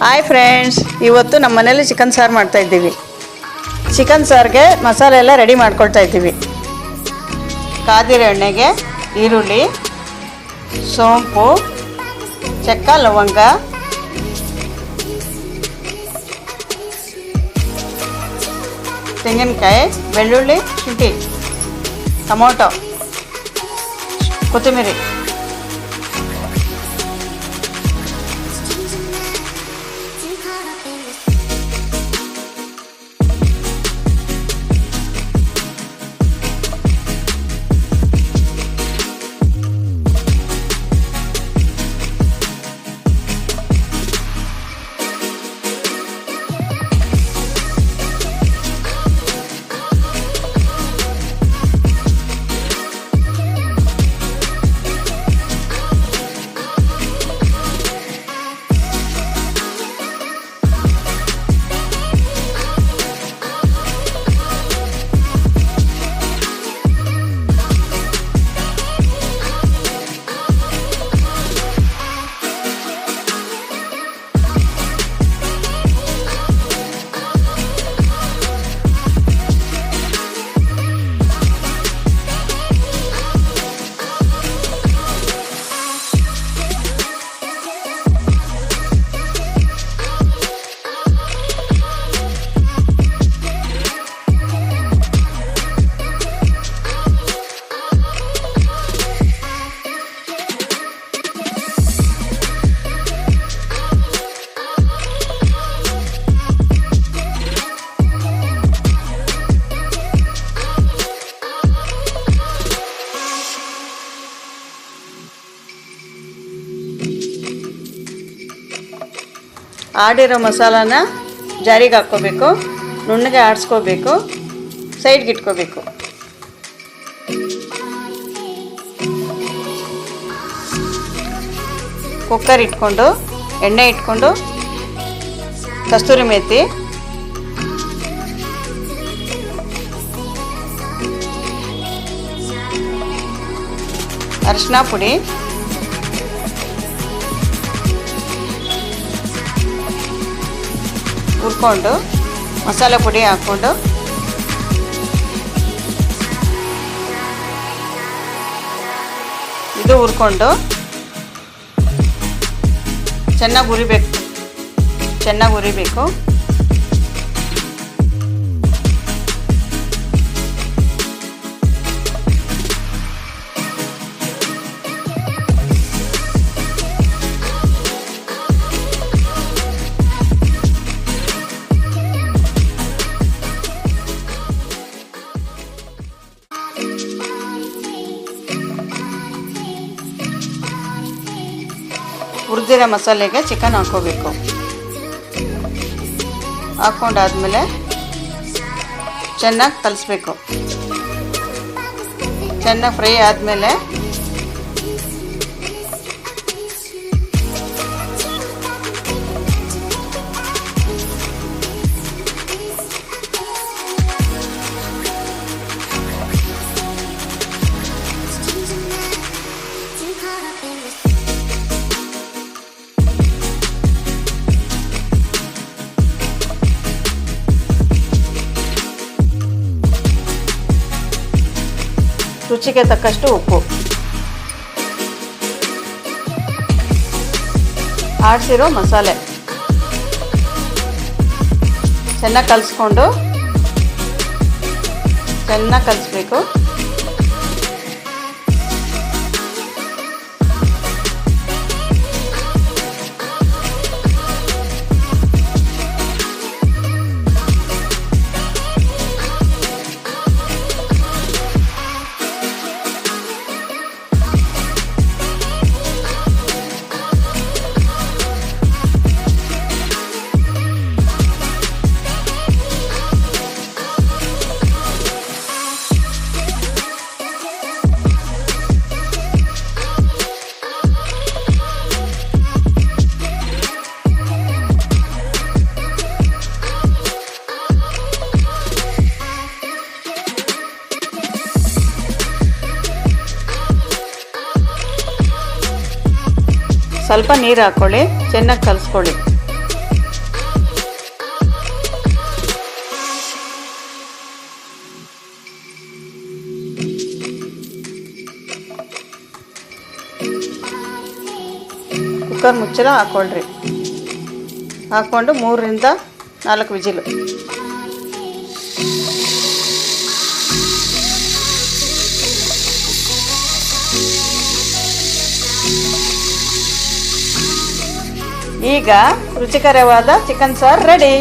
Hi friends, ಇವತ್ತು ನಮ್ಮ ಮನೇಲಿ ಚಿಕನ್ ಸಾರು ಮಾಡ್ತಾ ಇದ್ದೀವಿ. ಚಿಕನ್ ಸಾರಿಗೆ ಮಸಾಲೆ ಎಲ್ಲ ರೆಡಿ ಮಾಡ್ಕೊಳ್ತಾ ಇದ್ದೀವಿ. ಕಾದಿರೋ ಎಣ್ಣೆಗೆ ಈರುಳ್ಳಿ, ಸೋಂಪು, ಚಕ್ಕ, ಲವಂಗ, ತೆಂಗಿನಕಾಯಿ, ಬೆಳ್ಳುಳ್ಳಿ, ಶುಂಠಿ, ಟೊಮೊಟೊ, ಕೊತ್ತಂಬರಿ, ಆಡಿರೋ ಮಸಾಲಾನ ಜಾರಿಗೆ ಹಾಕ್ಕೋಬೇಕು, ನುಣ್ಣಗೆ ಆಡಿಸ್ಕೋಬೇಕು, ಸೈಡ್ಗೆ ಇಟ್ಕೋಬೇಕು. ಕುಕ್ಕರ್ ಇಟ್ಕೊಂಡು ಎಣ್ಣೆ ಇಟ್ಕೊಂಡು ಕಸ್ತೂರಿ ಮೇಥಿ, ಅರಿಶಿನ ಪುಡಿ, ಹುರ್ಕೊಂಡು ಮಸಾಲೆ ಪುಡಿ ಹಾಕ್ಕೊಂಡು ಇದು ಹುರ್ಕೊಂಡು ಚೆನ್ನಾಗಿ ಹುರಿಬೇಕು. ಹುರಿದಿರೋ ಮಸಾಲೆಗೆ ಚಿಕನ್ ಹಾಕ್ಕೋಬೇಕು. ಹಾಕ್ಕೊಂಡಾದ್ಮೇಲೆ ಚೆನ್ನಾಗಿ ಕಲಿಸ್ಬೇಕು. ಚೆನ್ನಾಗಿ ಫ್ರೈ ಆದಮೇಲೆ ರುಚಿಗೆ ತಕ್ಕಷ್ಟು ಉಪ್ಪು, ಆಡಿಸಿರೋ ಮಸಾಲೆ ಚೆನ್ನಾಗಿ ಕಲಿಸ್ಕೊಂಡು ಚೆನ್ನಾಗಿ ಕಲಿಸ್ಬೇಕು. ಸ್ವಲ್ಪ ನೀರು ಹಾಕ್ಕೊಳ್ಳಿ, ಚೆನ್ನಾಗಿ ಕಲಿಸ್ಕೊಳ್ಳಿ. ಕುಕ್ಕರ್ ಮುಚ್ಚಳ ಹಾಕ್ಕೊಳ್ರಿ. ಹಾಕ್ಕೊಂಡು 3ರಿಂದ 4 ವಿಜಿಲು. ಈಗ ರುಚಿಕರವಾದ ಚಿಕನ್ ಸಾರು ರೆಡಿ.